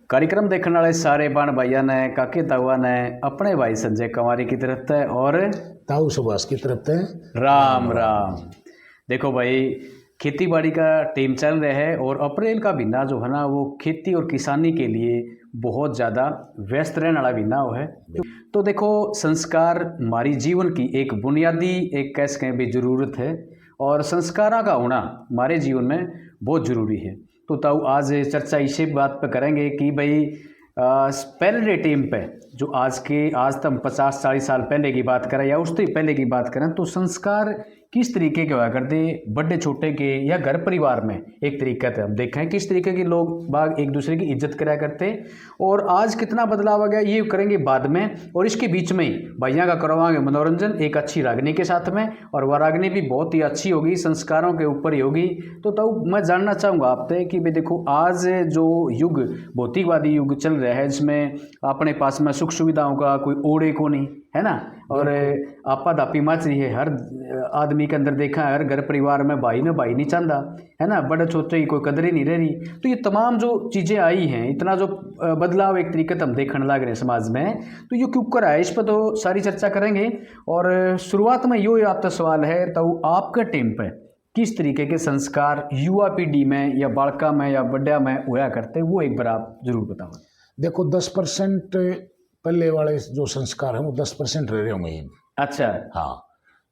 कार्यक्रम देखने वाले सारे बहन भाइयों ने काके ताऊआ ने अपने भाई संजय कंवारी की तरफ से और ताऊ सुभाष की तरफ से राम राम। देखो भाई, खेती बाड़ी का टाइम चल रहा है और अप्रैल का महीना जो है ना वो खेती और किसानी के लिए बहुत ज़्यादा व्यस्त रहने वाला महीना है। तो देखो, संस्कार हमारी जीवन की एक बुनियादी एक कह सकें भी ज़रूरत है और संस्कारों का होना हमारे जीवन में बहुत ज़रूरी है। तो ताऊ आज चर्चा इसी बात पे करेंगे कि भाई पहले टाइम पे जो आज तो हम 50-40 साल पहले की बात करें या उससे पहले की बात करें तो संस्कार किस तरीके के हुआ करते, बड़े छोटे के या घर परिवार में एक तरीके से हम देखें किस तरीके के लोग बाग एक दूसरे की इज्जत करा करते और आज कितना बदलाव आ गया ये करेंगे बाद में। और इसके बीच में ही भैया का करवाएंगे मनोरंजन एक अच्छी रागनी के साथ में, और वह रागनी भी बहुत ही अच्छी होगी, संस्कारों के ऊपर ही होगी। तो मैं जानना चाहूँगा आपसे कि भाई देखो, आज जो युग भौतिकवादी युग चल रहा है जिसमें अपने पास में सुख सुविधाओं का कोई ओढ़े को नहीं है ना, और आपा दापी मच रही है, हर आदमी के अंदर देखा है हर घर परिवार में भाई नहीं चाहता है ना, बड़े छोटे की कोई कदर ही नहीं रह रही। तो ये तमाम जो चीज़ें आई हैं, इतना जो बदलाव एक तरीके से हम देखने लग रहे हैं समाज में, तो ये क्यों कर रहा है, इस पर तो सारी चर्चा करेंगे। और शुरुआत में यो आपका सवाल है तो आपके टाइम पर किस तरीके के संस्कार युवा पीढ़ी में या बालका में या बड्डा में हुआ करते, वो एक बार आप जरूर बताओ। देखो 10% पहले वाले जो संस्कार हैं वो 10% रह रहे होंगे। अच्छा, हाँ,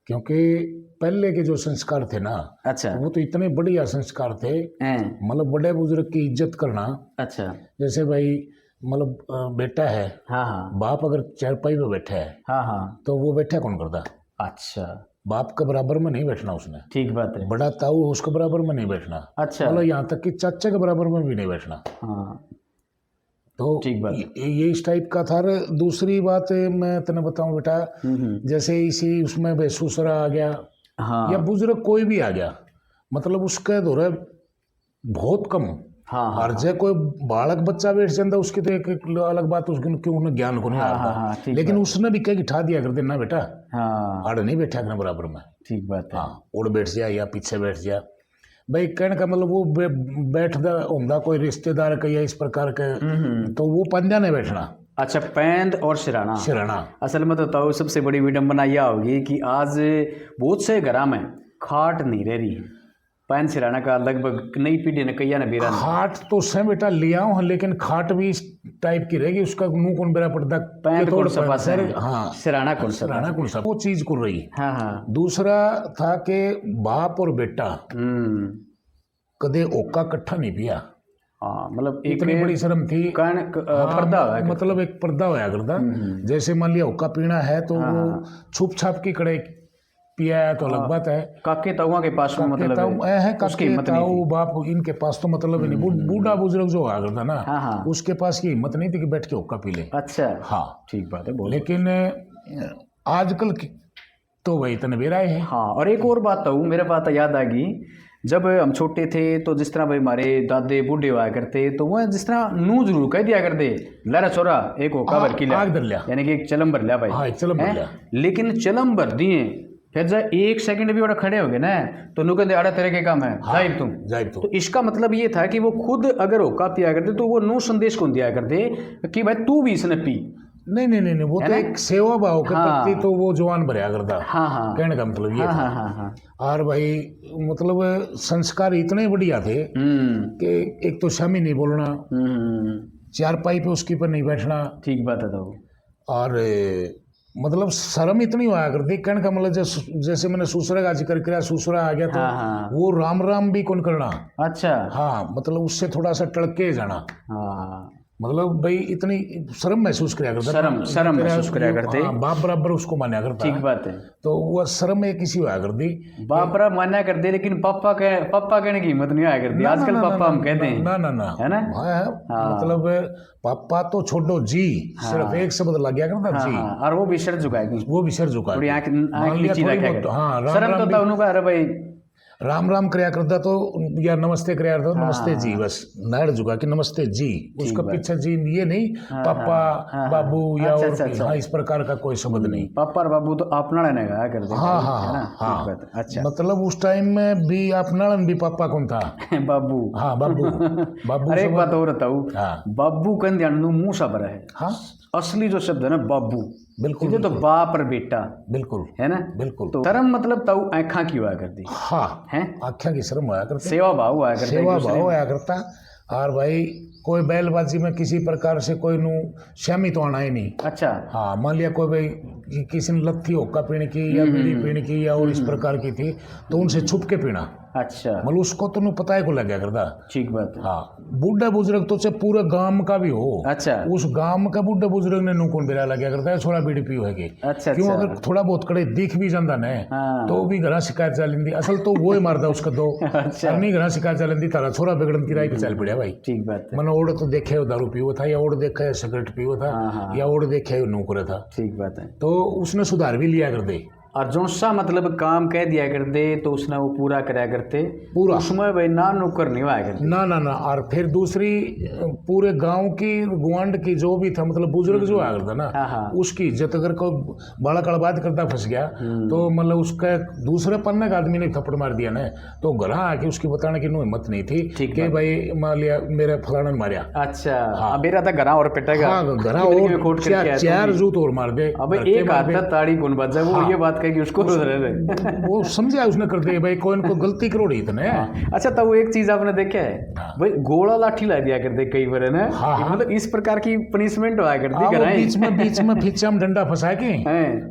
क्योंकि पहले के जो संस्कार थे ना, अच्छा, वो तो इतने बढ़िया संस्कार थे, मतलब बड़े बुजुर्ग की इज्जत करना। अच्छा, जैसे भाई मतलब बेटा है, हाँ हाँ, बाप अगर चारपाई पे बैठा है, हाँ हाँ, तो वो बैठा कौन करता? अच्छा, बाप के बराबर में नहीं बैठना उसने, ठीक बात है। बड़ा ताऊ उसके बराबर में नहीं बैठना, अच्छा, मतलब यहाँ तक कि चाचा के बराबर में भी नहीं बैठना। हाँ, तो ठीक बात, ये इस टाइप का था। दूसरी बात मैं तेने बताऊं बेटा, जैसे इसी उसमें भाई ससुरा आ गया, हाँ, या बुजुर्ग कोई भी आ गया, मतलब उसके दौरे बहुत कम, हाँ, हर जगह कोई बालक बच्चा बैठ जाता उसकी तो एक अलग बात, उसको क्यों उन्हें ज्ञान को नहीं आता, लेकिन उसने भी क्या ठा दिया कर देना बेटा, हाँ, आड़ नहीं बैठा करना बराबर में, ठीक बात है, हाँ, उड़ बैठ जा या पीछे बैठ जा भाई, कहने का मतलब वो बैठदा होंदा कोई रिश्तेदार का या इस प्रकार के, तो वो पंजा नहीं बैठना। अच्छा, पैंद और सिराना असल में तो ताऊ सबसे बड़ी विडंबना यह होगी कि आज बहुत से घरों में खाट नहीं रह रही, पैन सिराना का लगभग नई पीढ़ी ने कैया ने बेरा खाट तो से बेटा लिया हूँ, लेकिन खाट भी इस टाइप की रहेगी, उसका मुंह कौन बेरा पड़ता, पैंद कौन सा पास है, हाँ, सिराना कौन सा वो चीज कर रही, हाँ हाँ। दूसरा था कि बाप और बेटा कदे ओका कट्ठा नहीं पिया, हाँ, मतलब इतनी बड़ी शर्म थी, पर्दा है, मतलब एक पर्दा होया करता, जैसे मान लिया ओका पीना है तो वो छुप छाप की कड़े पिया है तो अलग बात है, काके ताऊआ के पास में मतलब है, काके ताऊ बाप इनके पास तो मतलब ही नहीं, बूढ़ा बुजुर्ग जो हुआ करता ना, उसके पास की हिम्मत नहीं थी कि बैठ के ओका पी ले। अच्छा, हाँ, ठीक बात है, लेकिन आजकल तो वही इतने बेरा है। हाँ, और एक और बात ताऊ मेरे पास याद आ गई, जब हम छोटे थे तो जिस तरह भाई हमारे दादे बूढ़े हुआ करते तो वह जिस तरह नू जरूर कह दिया करते, लहरा छोरा एक होका भर की लिया, यानी कि एक चलम भर लिया भाई, हाँ, चलम भर लिया, लेकिन चलम भर दिए फिर जब एक सेकंड भी खड़े हो गए ना तो नु कहते आड़ा तेरे के काम है, हाँ, जाइब तुम। तो इसका मतलब ये था कि वो खुद अगर होका पिया करते तो वो नू संदेश कौन दिया करते कि भाई तू भी इसने पी, नहीं, वो तो एक सेवा भाव के प्रति तो वो जवान भरया करता, हाँ हाँ, कहने का मतलब ये था, हाँ हाँ हाँ। और भाई मतलब संस्कार इतने बढ़िया थे कि एक तो शामी नहीं बोलना, चारपाई पे उसके ऊपर नहीं बैठना, ठीक बात है, और मतलब शर्म इतनी हुआ करती, कहने का मतलब जैसे मैंने ससुरा का जिक्र किया, ससुरा आ गया तो हाँ, वो राम भी कौन करना, अच्छा, हाँ, मतलब उससे थोड़ा सा टड़के जाना, हाँ, मतलब भाई इतनी शर्म महसूस किया करता, शर्म महसूस किया करते, हाँ, बाप बराबर उसको मान्या करता, ठीक बात है, तो वह शर्म एक किसी हुआ करती, बाप बराबर मान्या करते, लेकिन पापा कहने की हिम्मत नहीं आया करती, आजकल पापा हम कहते हैं, ना है ना, मतलब पापा तो छोड़ो जी, सिर्फ एक शब्द लग गया करता जी, और वो भी सिर झुकाएगी, हाँ, शर्म तो था उन्होंने, अरे भाई राम राम करया करता तो या नमस्ते करया करता तो नमस्ते जी, बस नाड़ जुगा कि नमस्ते जी, उसका पीछे जी ये नहीं पापा बाबू या और हाँ इस प्रकार का कोई शब्द नहीं। पापा और बाबू तो अपना कहा करते। हाँ हाँ हाँ, अच्छा, मतलब उस टाइम में भी अपना भी पापा कौन था बाबू। हाँ बाबू बाबू। अरे एक बात और बताऊँ, बाबू कन ध्यान मुंह सब है। हाँ, असली जो शब्द है ना बाबू, बिल्कुल, तो बाप और बेटा, बिल्कुल है ना, बिल्कुल। तो शर्म मतलब ताऊ आँखा की हुआ करती। हाँ है, आँखा की शर्म हुआ करती, सेवा भाव हुआ करता, सेवा भाव हुआ करता। और भाई कोई बैलबाजी में किसी प्रकार से कोई नू शामी तो आना ही नहीं। अच्छा, हाँ, मान लिया कोई भाई किसी ने लत्थी होक्का पीने की या बीड़ी पीने की या और इस प्रकार की थी तो उनसे छुप के पीना। अच्छा, मतलब उसको तो पता है को लग गया करता। ठीक बात है। हाँ, बूढ़ा बुजुर्ग तो चाहे पूरे गांव का भी हो, अच्छा, उस गांव का बूढ़ा बुजुर्ग ने नूकन बिरा लग गया करता है छोड़ा बीड़ी पियो है कि। अच्छा, क्यों, अगर थोड़ा बहुत कड़े दिख भी जाता ना तो भी घर शिकायत चलेंदी, असल तो वो ही मारता उसका दो। अच्छा, नहीं घर शिकायत चलेंदी तारा छोरा बिगड़न की राय पे चल पड़ा भाई। ठीक बात है। मैंने ओढ़ तो देखे दारू पियो था या ओढ़ देखा सिगरेट पियो था या ओढ़ देखे नूकर था। ठीक बात है। तो उसने सुधार भी लिया कर दे और जो सा मतलब काम कह दिया करते तो उसने वो पूरा कराया करते पूरा, उसमें भाई ना नौकर नहीं हुआ करते ना ना ना। और फिर दूसरी पूरे गांव की गुआंड की जो भी था मतलब बुजुर्ग जो आया करता ना उसकी इज्जत अगर को बड़ा कड़बाद करता फंस गया तो मतलब उसका दूसरे पन्ने का आदमी ने थप्पड़ मार दिया ना तो घर आके उसकी बताने की हिम्मत नहीं थी कि भाई मान लिया मेरे फलाना ने मारा। अच्छा, मेरा था घर और पिटेगा, घर और चार जूत और मार दे। अब एक हाथ ताड़ी कौन बजा वो ये बात कि उसको वो समझा उसने कर दिया भाई कोई इनको गलती करो रही इतने। अच्छा, तो वो एक चीज आपने देखा है भाई गोला लाठी ला दिया करते कई बार ना, मतलब इस प्रकार की पनिशमेंट हुआ करती बीच में फिचा में डंडा फंसा के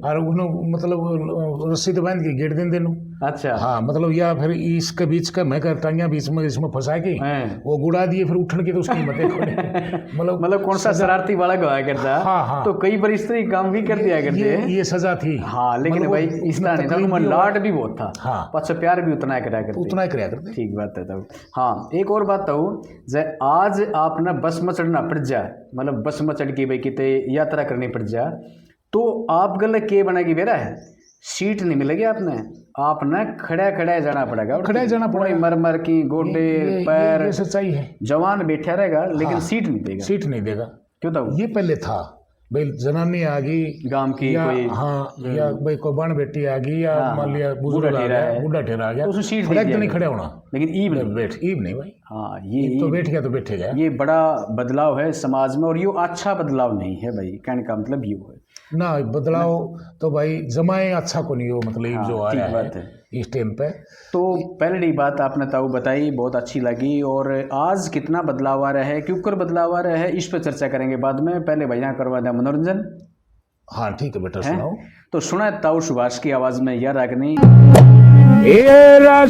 और मतलब रस्सी तो बांध के गेट देन देनु। अच्छा, हाँ, मतलब या फिर इसके बीच का मैं टांगिया बीच में इसमें फंसा के वो गुड़ा दिए फिर उठन के तो उसकी हिम्मत मतलब कौन सा शरारती बालक हुआ करता। हाँ, तो कई बार इस तरह काम भी कर दिया करते, ये सजा थी। हाँ, लेकिन भाई इतना नहीं था, उनमें लाड भी बहुत था। हाँ, पच्चा प्यार भी उतना कराया करते। ठीक बात है। तब हाँ, एक और बात तो जैसे आज आपने बस में चढ़ना पड़ जाए, मतलब बस में चढ़ के भाई कितने यात्रा करनी पड़ जाए तो आप गले के बनेगी बेरा है, सीट नहीं मिलेगी आपने खड़ा जाना पड़ेगा, खड़ा जाना पड़ेगा, मर की गोडे पैर, सच्चाई है। जवान बैठा रहेगा लेकिन सीट नहीं देगा। क्यों था ये पहले था भाई जनानी आ गई गांव की कोई, हाँ, या भाई कोई बन बेटी आ गई या मान लिया बुजुर्ग आ गया, बूढ़ा ठहरा आ गया, तो सीट नहीं खड़े होना, लेकिन ईब नहीं भाई। हाँ, ये तो बैठ गया तो बैठेगा। ये बड़ा बदलाव है समाज में और ये अच्छा बदलाव नहीं है भाई, कहने का मतलब ये है ना। बदलाव तो भाई जमाए अच्छा को नहीं हो, मतलब जो आ रहा है इस टाइम पे। तो पहली बात आपने ताऊ बताई, बहुत अच्छी लगी। और आज कितना बदलाव आ रहा है, क्यों कर बदलाव आ रहा है, इस पर चर्चा करेंगे बाद में। पहले भैया करवा दें मनोरंजन। हाँ ठीक है बेटा, सुनाओ। तो सुना ताऊ सुभाष की आवाज में यार रागनी।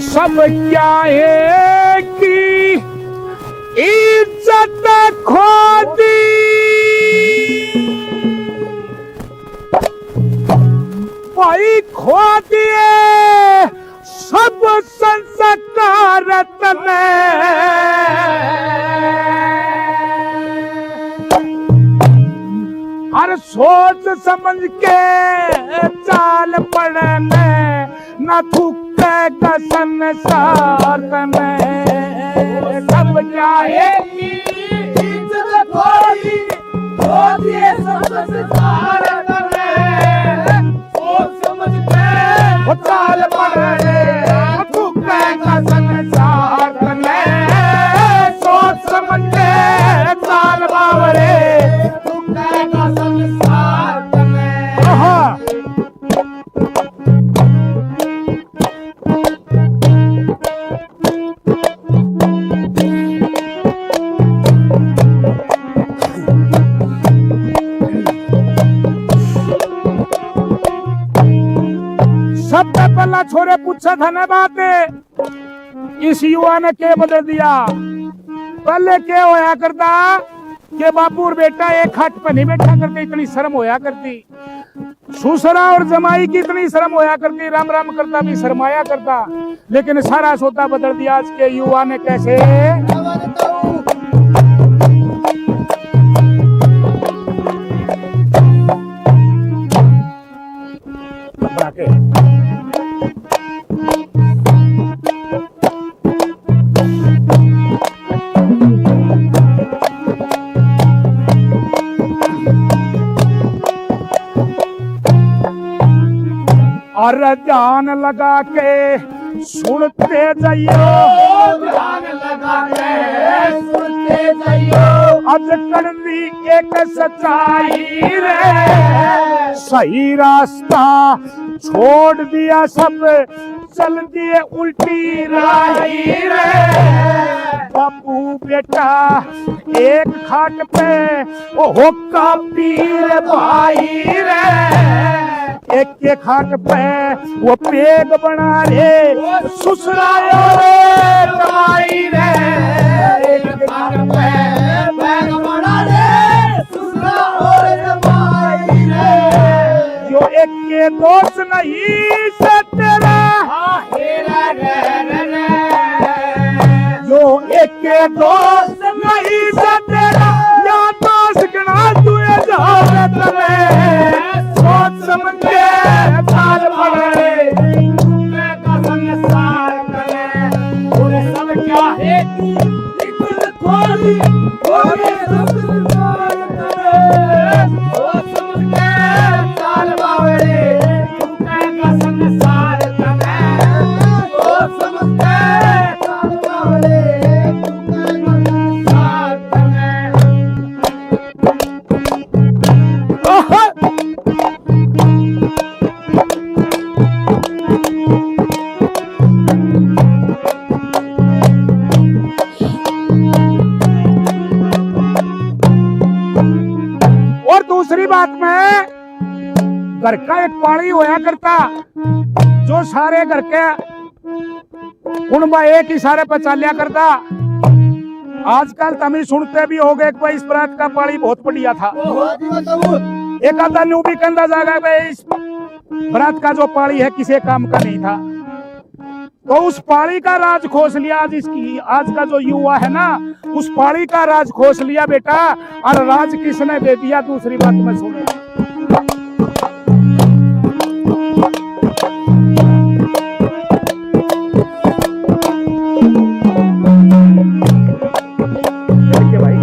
सब क्या है कि इज्जत खो दी भाई, खो दिए सब संस्कार में, हर सोच समझ के चाल पड़ने न थुके का संसार में। सब जाएगी इज्जत खो दिए सब संस्कार में, सोच समझ के चाल पड़ने थुके का संसार में, सोच समझ के चाल बावरे थुके का संसार में। हाँ, सबसे पहला छोरे पूछा था ना बात, इस युवा ने क्या बदल दिया। पहले क्या होया करता कि बापू और बेटा एक खट पर नहीं बैठा करते, इतनी शर्म होया करती। ससुरा और जमाई की इतनी शर्म होया करती, राम राम करता भी शर्माया करता। लेकिन सारा सोता बदल दिया आज के युवा ने। कैसे? और ध्यान लगा के सुनते जाइयो, ध्यान लगा के सुनते जाइयो। अज करनी एक सच्चाई रे, सही रास्ता छोड़ दिया सब, चल दिए उल्टी राही रे। बापू बेटा एक खाट पे ओ होका पीर भाई रे, एक के खाट पे वो पेग बना रे, सुसरायो रे कमाई रे। एक खाट पे पेग बना रे, सुसरायो रे कमाई रे। जो एक के दोस्त नहीं से तेरा, जो एक के दोस्त नहीं से तेरा, या दोस्त गना तुए जावे तले। सोच समझ के साल पड़े, का संसार करे, पूरे सब क्या है तू निकल खोली, पूरे सब संसार करे। सोच समझ के साल बावड़े, का संसार करे। सोच समझ के साल बावड़े, संसार करे। और दूसरी बात में घर का एक पानी होया करता, जो सारे घर के कुनबा एक ही सारे पे चालिया करता। आजकल तमी सुनते भी हो गए कि इस बरात का पानी बहुत बढ़िया था। एक आधा न्यू भी कंधा जागा भाई इस बरात का जो पानी है किसी काम का नहीं था। तो उस पानी का राज खोस लिया आज का जो युवा है ना, उस पानी का राज खोस लिया बेटा। और राज किसने दे दिया, दूसरी बात में सुनो। देखिए भाई,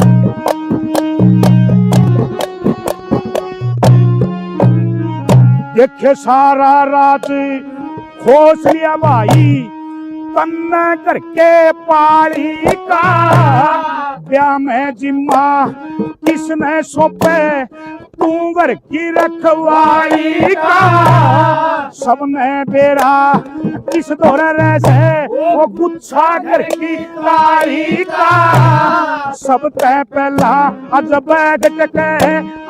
देखे सारा राज खोस लिया भाई, तन्ने करके पाली का। ब्याह में जिम्मा किसने सौंपे, तू घर की रखवाली का। सबने बेरा किस दौरे रहे, वो गुच्छा घर की तारी का। सब तय पहला अज बैग टके,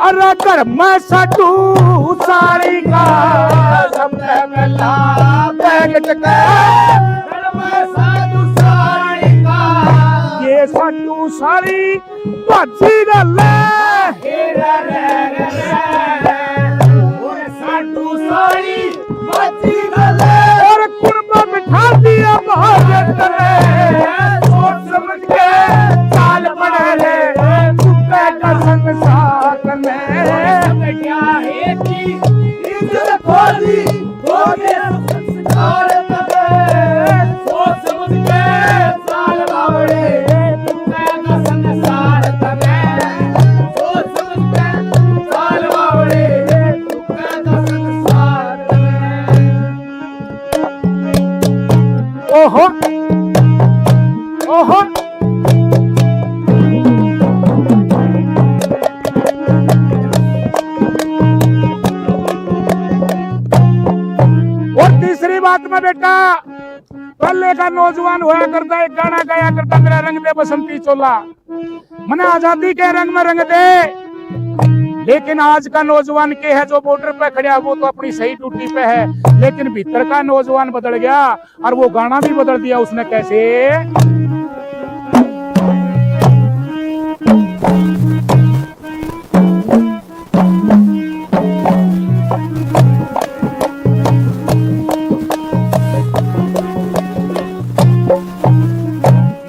अरे घर में सटू साड़ी का। सब पहला बैग टके, ये सटू साड़ी बाजी गल और कुर्बा बिठा दिया भारत में। सोच समझ के चाल पड़े रे, चुप्पे का संसार में। क्या है कि इज्जत खोली, खोले संसार करे। सोच समझ के चाल बावड़े, का संसार करे। सोच समझ के चाल बावड़े, का संसार करे। ओहो ओहो, और तीसरी बात में बेटा, पहले का नौजवान हुआ करता, एक गाना गाया करता, मेरा रंग दे बसंती चोला, मने आजादी के रंग में रंग दे। लेकिन आज का नौजवान के है जो बॉर्डर पे खड़ा, वो तो अपनी सही ड्यूटी पे है। लेकिन भीतर का नौजवान बदल गया, और वो गाना भी बदल दिया उसने। कैसे?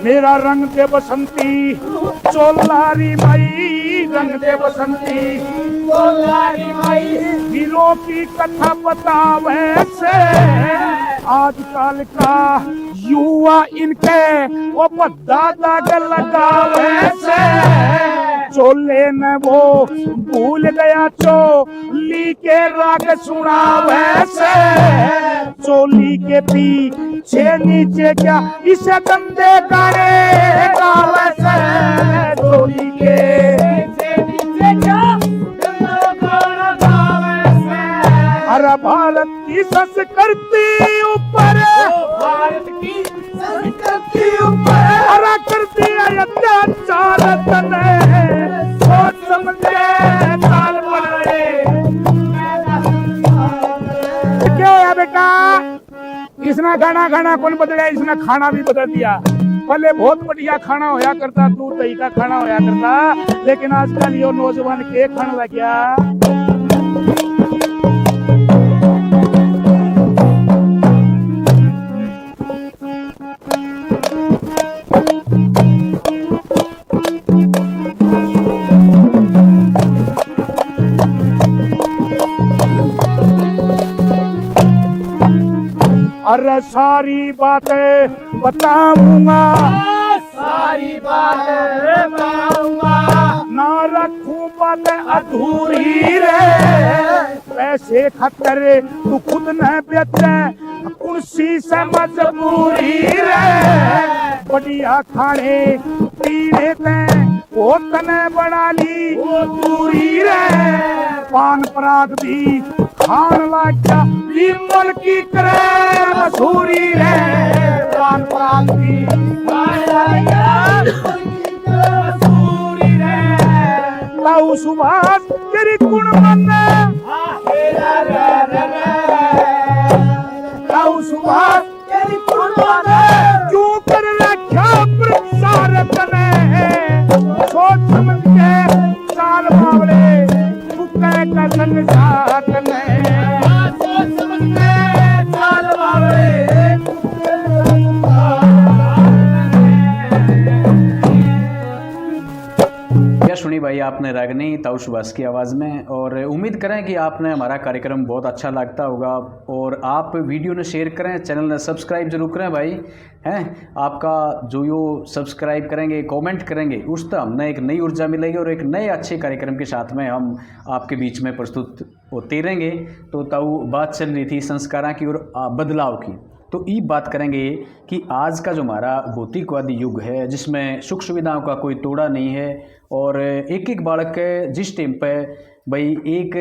मेरा रंग दे बसंती चोलारी माई, रंग दे बसंती चोलारी माई। वीरों की कथा बतावे से, आजकल का युवा इनके वो दादा के लगावे से। चोले न वो भूल गया चोली के राग सुना वैसे चोली के पीछे नीचे क्या इसे गंदे करेगा वैसे चोली के नीचे क्या अरे भारत की संस्कृति ऊपर भारत की संस्कृति ऊपर अरे करती है अत्याचार तने सोच समझे चाल बने क्या है बेटा इसने खाना कौन बदला इसने खाना भी बदल दिया पहले बहुत बढ़िया खाना होया करता दूध दही का खाना होया करता लेकिन आजकल यो नौजवान के खाना लग गया अरे सारी बातें बताऊंगा सारी बातें बताऊंगा ना रखूं बातें अधूरी रे पैसे खतर तू खुद न बेचे कुर्सी से मजबूरी रे बढ़िया खाने पीने ते वो तने बना ली वो दूरी रे पान पराग भी खान लागा विमल की करे मशहूरी रे पान पराग भी खान लागा मशहूरी रे लाऊ सुभाष तेरी गुण मन लाऊ सुभाष तेरी गुण मन क्यों कर रखा प्रसार तने सोच समझ के चाल बावड़े मुक्के का संसार में सोच समझ के चाल बावड़े यह सुनी भाई आपने रागनी ताऊ सुभाष की आवाज़ में और उम्मीद करें कि आपने हमारा कार्यक्रम बहुत अच्छा लगता होगा और आप वीडियो ने शेयर करें चैनल ने सब्सक्राइब जरूर करें भाई हैं आपका जो यो सब्सक्राइब करेंगे कमेंट करेंगे उस तो हमने एक नई ऊर्जा मिलेगी और एक नए अच्छे कार्यक्रम के साथ में हम आपके बीच में प्रस्तुत होते रहेंगे। तो ताऊ बात चल रही थी संस्कारों की और बदलाव की तो ये बात करेंगे कि आज का जो हमारा भौतिकवादी युग है जिसमें सुख सुविधाओं का कोई तोड़ा नहीं है और एक एक बालक जिस टाइम पे भाई एक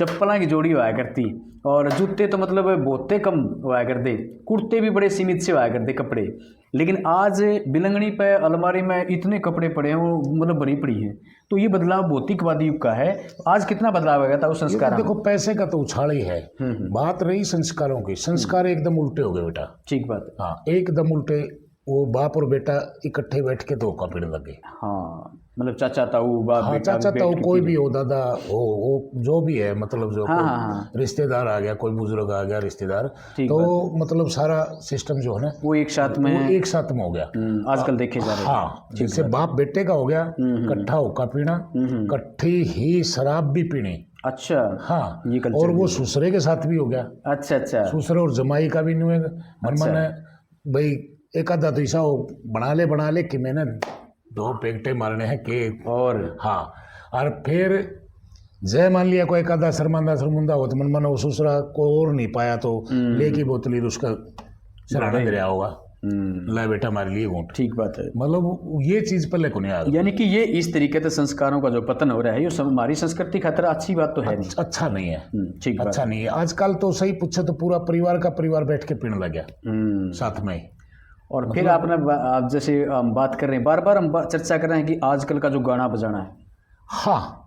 चप्पलों की जोड़ी हुआ करती और जूते तो मतलब बहुते कम हुआ करते कुर्ते भी बड़े सीमित से हुआ करते कपड़े लेकिन आज बिलंगनी पे अलमारी में इतने कपड़े पड़े हैं वो मतलब भरी पड़ी है। तो ये बदलाव भौतिकवादी युग का है। आज कितना बदलाव आ गया था उस संस्कार देखो पैसे का तो उछाल ही है। बात रही संस्कारों की संस्कार एकदम उल्टे हो गए बेटा। ठीक बात। हाँ एकदम उल्टे वो बाप और बेटा इकट्ठे बैठ के तो धोखा पीने लगे। हाँ मतलब चाचा ताऊ बाप हाँ चाचा ताऊ कोई भी हो दादा हो वो जो भी है मतलब जो हाँ। रिश्तेदार आ गया कोई बुजुर्ग आ गया रिश्तेदार तो मतलब सारा सिस्टम जो है ना वो एक साथ में हो गया आजकल देखे जा रहे हैं। हाँ जिससे बाप बेटे का हो गया इकट्ठा होका पीना इकट्ठी ही शराब भी पीनी। अच्छा हाँ ये और वो ससुरे के साथ भी हो गया। अच्छा ससुरे और जमाई का भी नहीं हुआ मन भाई एक आधा तो ऐसा बना ले कि मैंने 2 पेंटे मारने हैं केक और हाँ और फिर जय मान लिया कोई एक आधा शर्मुंदा हो तो मन वो ससुरा को और नहीं पाया तो लेकी बोतली उसका सराहना दे रहा होगा ला बेटा मार लिए घूंट। ठीक बात है मतलब ये चीज पहले को नहीं आ यानी कि ये इस तरीके से संस्कारों का जो पतन हो रहा है ये हमारी संस्कृति खतरा अच्छी बात तो है नहीं। अच्छा नहीं है। ठीक अच्छा नहीं है। आजकल तो सही पूछे तो पूरा परिवार का परिवार बैठ के पीने लग गया साथ में। और फिर आपने आप जैसे बात कर रहे हैं बार बार हम चर्चा कर रहे हैं कि आजकल का जो गाना बजाना है हाँ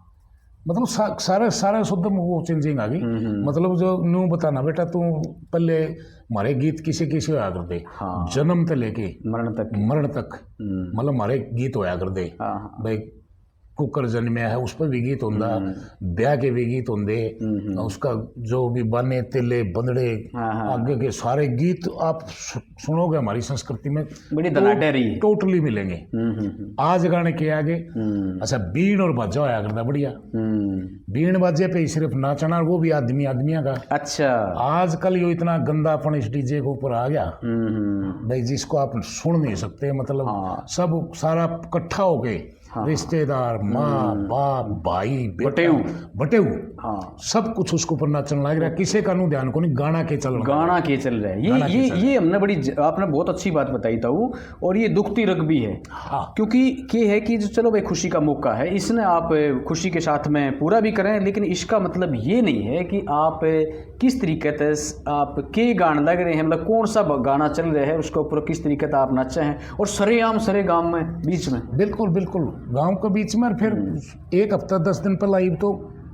मतलब सारा शुद्ध वो चेंजिंग आ गई। मतलब जो न्यू बताना बेटा तू पहले हमारे गीत किसी होया करते हाँ। जन्म से लेके मरण तक मतलब हमारे गीत होया करते भाई कुकर जन्मया है उस पर भी गीत होंदा ब्याह के भी गीत होंदे उसका जो भी बने तेले बंदड़े आगे के सारे गीत आप सुनोगे हमारी संस्कृति में बड़ी दलाटेरी टोटली मिलेंगे। आज गाने के आगे अच्छा बीन और बाजा होया करता बढ़िया बीन बाजे पे सिर्फ नाचना वो भी आदमिया का। अच्छा आजकल यो इतना गंदापन इस डीजे के ऊपर आ गया भाई जिसको आप सुन नहीं सकते मतलब सब सारा इकट्ठा हो गए रिश्तेदार, माँ बाप, भाई, बटेऊ, हाँ, सब कुछ उसको ऊपर नाचने लग रहा है। किसी का ध्यान को नहीं, गाना के चल रहा है। ये हमने आपने बहुत अच्छी बात बताई था वो, और ये दुखती रग भी है। हाँ, क्योंकि ये है कि चलो भाई खुशी का मौका है, इसने आप खुशी के साथ में पूरा भी करें, लेकिन इसका मतलब ये नहीं है कि आप किस तरीके से आप के गाने लग रहे हैं, मतलब कौन सा गाना चल रहा है उसके ऊपर किस तरीके से आप नाचे हैं, और सरे गांव में बीच में। बिल्कुल गांव के बीच में, और फिर एक हफ्ता 10 दिन पहले आई तो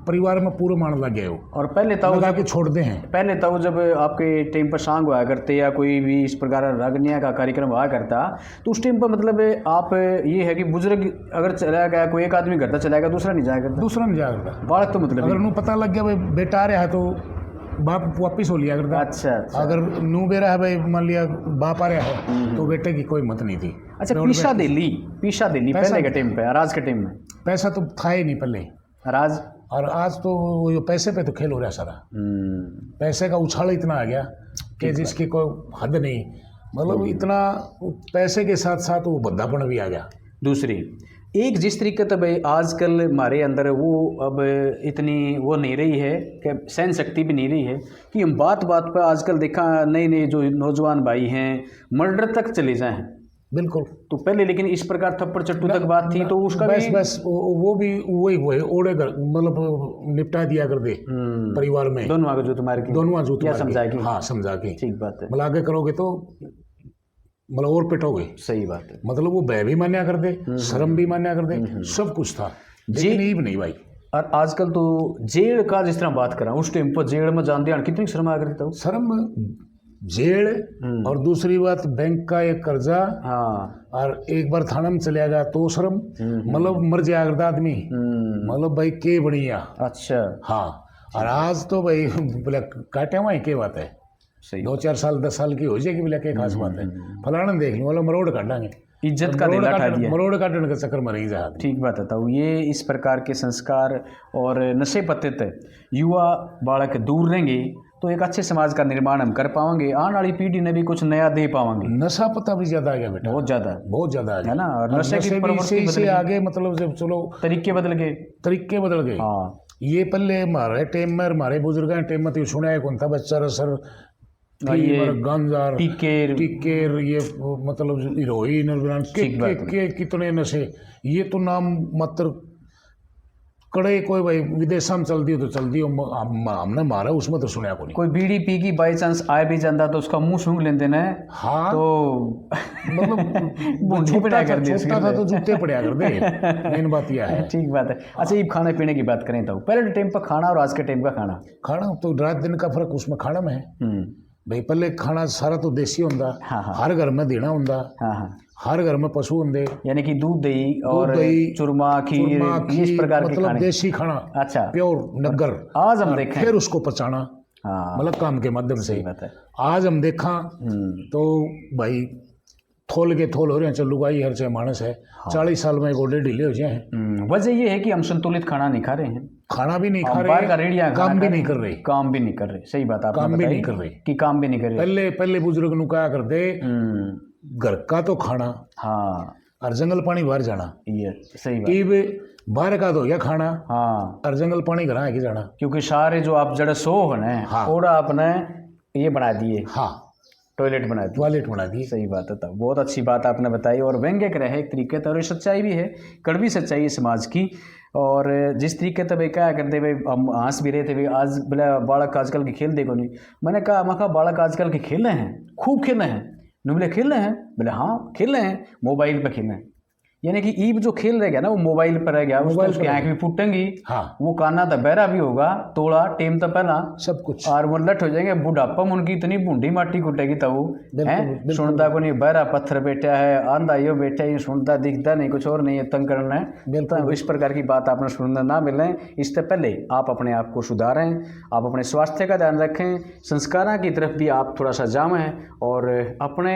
परिवार में पूरे मान लग गए हो। और पहले तो लगा के छोड़ दे हैं। पहले तो जब आपके टाइम पर सांग हुआ करते या कोई भी इस प्रकार रागनिया का कार्यक्रम हुआ करता, तो उस टाइम पर मतलब आप ये है कि बुजुर्ग अगर चला गया, कोई एक आदमी करता चला गया, दूसरा नहीं जाया करता। बात तो मतलब अगर नू पता लग गया भाई बेटा आ रहा है तो बाप वापिस हो लिया करता। अच्छा। अगर नू बेरा है भाई, मान लिया बाप आ रहा है तो बेटे की कोई मत नहीं थी। अच्छा, पीछा दिल्ली पहले के टाइम पे, राज के टाइम में पैसा तो था ही नहीं पहले राज, और आज तो वो पैसे पे तो खेल हो रहा है सारा। पैसे का उछाल इतना आ गया कि जिसकी कोई हद नहीं, मतलब इतना पैसे के साथ साथ वो बद्दापन भी आ गया। दूसरी एक जिस तरीके से भाई आजकल हमारे अंदर वो अब इतनी वो नहीं रही है कि सहन शक्ति भी नहीं रही है कि हम बात पर आजकल देखा नए जो नौजवान भाई हैं मर्डर तक चले जाएं। बिल्कुल। तो पहले लेकिन इस प्रकार थप्पड़ चट्टू तक बात थी तो उसका बस वो भी वही हुए ओढ़े कर, मतलब निपटा दिया कर दे परिवार में। दोनों आगे जो तुम्हारे समझा के। हाँ, समझा के। ठीक बात है। मतलब आगे करोगे तो मतलब और पिटोगे। सही बात है। मतलब वो भय भी मान्या कर दे, शर्म भी मान्या कर दे, सब कुछ था, लेकिन ये भी नहीं भाई। और आजकल तो जेल का जिस तरह बात करा, उस टाइम पर जेल में जान दिया कितनी शर्म आ करता हूँ। शर्म, जेल, और दूसरी बात बैंक का एक कर्जा। हाँ। और एक बार थाना में चले गया तो शर्म, मतलब मर जाया करता आदमी, मतलब भाई के बढ़िया। अच्छा। हाँ, और आज तो भाई बोला काटे वहाँ के बात है, 2-4 साल 10 साल की हो जाएगी, बोला क्या खास बात है, फलाना देख लो, मतलब मरोड़ काटेंगे, इज्जत का मरोड़ काटने के चक्कर में नहीं जा। ठीक बात है। तो ये इस प्रकार के संस्कार और नशे पत्ते तक युवा बालक दूर रहेंगे तो एक अच्छे समाज का निर्माण हम कर पाएंगे, आने वाली पीढ़ी ने भी कुछ नया दे पाएंगे। नशा पता भी ज्यादा आ गया बेटा, बहुत ज्यादा आ गया, है ना। और नशे की प्रवृत्ति से आगे, मतलब जब चलो तरीके बदल गए। हाँ, ये पहले हमारे टाइम में, हमारे बुजुर्ग टाइम में तो सुना है कौन था बच्चा सर, ये गांजा, टिकेर, ये मतलब हीरोइन, कितने नशे, ये तो नाम मात्र कड़े कोई भाई विदेशा में चलती हो तो चलती हो, हमने मारा उसमें तो सुना को नहीं। कोई बीड़ी पी की बाई चांस आए भी जाता तो उसका मुंह सूंघ लेते ना। हाँ, तो मतलब छोटा था तो जूते पड़िया कर दे, मेन बात यह है। ठीक बात है। अच्छा, ये खाने पीने की बात करें तो पहले टाइम पर खाना और आज के टाइम का खाना तो रात दिन का फर्क उसमें खाना में है भाई। पहले खाना सारा तो देसी होंदा। हाँ। हर घर में देना होंदा। हाँ। हर घर में पशु होंगे, यानी कि दूध दही और चूरमा खीर इस प्रकार के मतलब देसी खाना। अच्छा, प्योर नगर। आज हम देखें फिर उसको पचाना, मतलब काम के माध्यम से। आज हम देखा तो भाई थोल हो रहे हैं, चलो लुगाई हर चाहे मानस है। हाँ। 40 साल में गोडे ढीले हो जाए हैं। वजह ये है कि हम संतुलित खाना नहीं खा रहे हैं, खाना भी नहीं खा रहे, काम भी नहीं कर रहे। सही बात आपने काम भी नहीं कर रहे कि काम भी नहीं कर रहे। पहले बुजुर्ग नु कहा करते घर का तो खाना, हाँ, और जंगल पानी बाहर जाना। ये सही बात। बाहर का तो या खाना, हाँ, और जंगल पानी घर आके जाना, क्योंकि सारे जो आप जड़े सो है, हाँ, थोड़ा आपने ये बना दिए। हाँ, टॉयलेट बना दी। सही बात है। तब बहुत अच्छी बात आपने बताई और व्यंग्य रहे एक तरीके से, और ये सच्चाई भी है, कड़वी सच्चाई है समाज की। और जिस तरीके से भाई क्या करते भाई, हम हंस भी रहे थे भाई, आज बोले बालक आजकल के खेल देखो नहीं। मैंने कहा बालक आजकल के खेल रहे हैं, खूब खेल रहे हैं। बोले खेल रहे हैं? बोले हाँ खेल रहे हैं, मोबाइल पर खेल रहे हैं। यानी कि ईब जो खेल रह गया ना वो मोबाइल पर रह गया, उसकी आँख भी फूटेंगी। हाँ, वो काना तो बहरा भी होगा, तोड़ा टेम तो पहला सब कुछ, और वो लट हो जाएंगे बुढ़ापा में, उनकी इतनी बूढ़ी माटी कुटेगी तब है। सुनता को नहीं, बहरा पत्थर बैठा है, आंधा यो बैठा है, सुनता दिखता नहीं, कुछ और नहीं है, तंग करना है। तो इस प्रकार की बात आपने सुनने ना मिले। इससे पहले आप अपने आप को सुधारें, आप अपने स्वास्थ्य का ध्यान रखें, संस्कारों की तरफ भी आप थोड़ा सा जामें, और अपने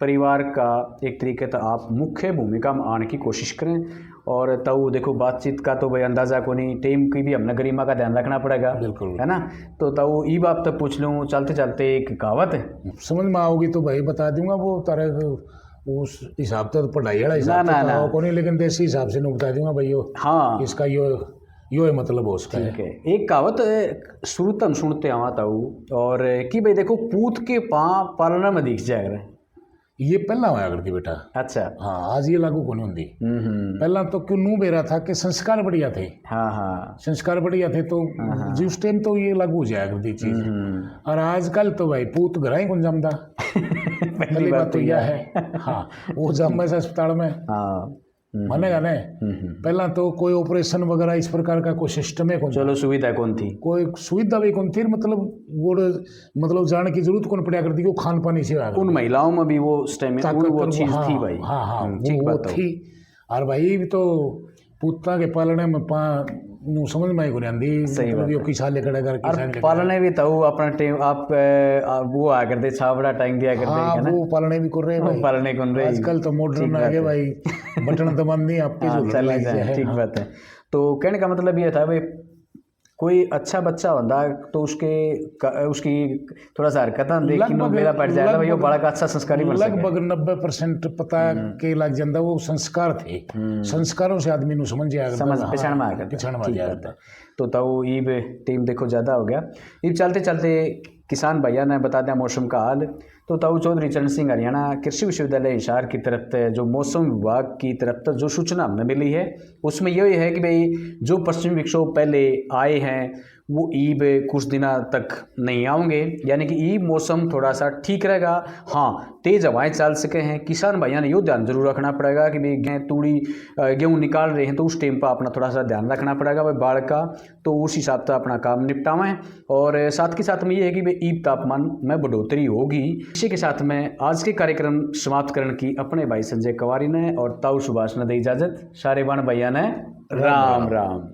परिवार का एक तरीके से आप मुख्य भूमिका में आने की कोशिश करें। और तब देखो बातचीत का तो भाई अंदाज़ा को नहीं, टीम की भी हमने गरिमा का ध्यान रखना पड़ेगा। बिल्कुल, है ना। तो तब ये बात तक पूछ लूँ, चलते चलते एक कहावत है, समझ में आओगी तो भाई बता दूंगा। वो तारे उस हिसाब से तो पढ़ाई वाला हिसाब से को नहीं, लेकिन देसी हिसाब से बता दूंगा भाई यो हाँ इसका यो है मतलब हो उसका। ठीक है। एक कहावत शुरू तम सुनते आवा था और कि भाई देखो पूत के पाँव पालना में दिख जाएगा, ये पहला होया करती बेटा। अच्छा हाँ, आज ये लागू को नहीं होती। पहला तो क्यों नू बेरा था कि संस्कार बढ़िया थे। हाँ हाँ संस्कार बढ़िया थे तो जिस टाइम तो ये लागू हो जाया करती चीज। और आजकल तो भाई पूत घर ही कौन जमदा पहली बात तो यह है। हाँ, वो जम अस्पताल में मानेगा ने पहला तो कोई ऑपरेशन वगैरह इस प्रकार का कोई सिस्टम है कौन, चलो सुविधा कौन थी, कोई सुविधा भी कौन थी, मतलब वो मतलब जाने की जरूरत कौन पड़ा करती, वो खान पानी से उन महिलाओं में भी वो वो चीज थी भाई। हाँ हाँ वो थी। और भाई भी तो पुत्ता के पालने में समझ में को आंदी, मतलब यो किसा ले खड़ा कर पालने भी तो अपना टाइम आप वो आ करते छावड़ा टाइम दिया करते हैं ना, वो पालने भी कर रहे भाई, पालने कौन रहे। आजकल तो मॉडर्न आ गए भाई, बटन दबान नहीं आपके जो चले जाए। ठीक बात है। तो कहने का मतलब ये था भाई कोई अच्छा बच्चा होता तो उसकी थोड़ा सा हरकत देख के मेरा पड़ जाएगा भाई, वो बड़ा का अच्छा संस्कारी बन सके। लगभग 90% पता के लग जाता वो संस्कार थे। संस्कारों से आदमी समझ पिछड़ में आ गया। तो तब ईब टीम देखो ज़्यादा हो गया। ईब चलते चलते किसान भैया ने बता दिया मौसम का हाल। तो ताऊ चौधरी चरण सिंह हरियाणा कृषि विश्वविद्यालय हिसार की तरफ जो मौसम विभाग की तरफ जो सूचना हमें मिली है उसमें यही है कि भाई जो पश्चिमी विक्षोभ पहले आए हैं वो ईब कुछ दिनों तक नहीं आएंगे, यानी कि ईब मौसम थोड़ा सा ठीक रहेगा। हाँ, तेज़ हवाएं चल सके हैं। किसान भाइयों ने यो ध्यान जरूर रखना पड़ेगा कि भाई गेहूँ निकाल रहे हैं तो उस टाइम पर अपना थोड़ा सा ध्यान रखना पड़ेगा भाई बाढ़ का, तो उस हिसाब से अपना काम निपटावें। और साथ के साथ में ये है कि भाई ईब तापमान में बढ़ोतरी होगी। इसी के साथ में आज के कार्यक्रम समाप्त करने की अपने भाई संजय कवारी ने और ताऊ सुभाष ने दी इजाज़त। सारे बाण भैया ने राम राम।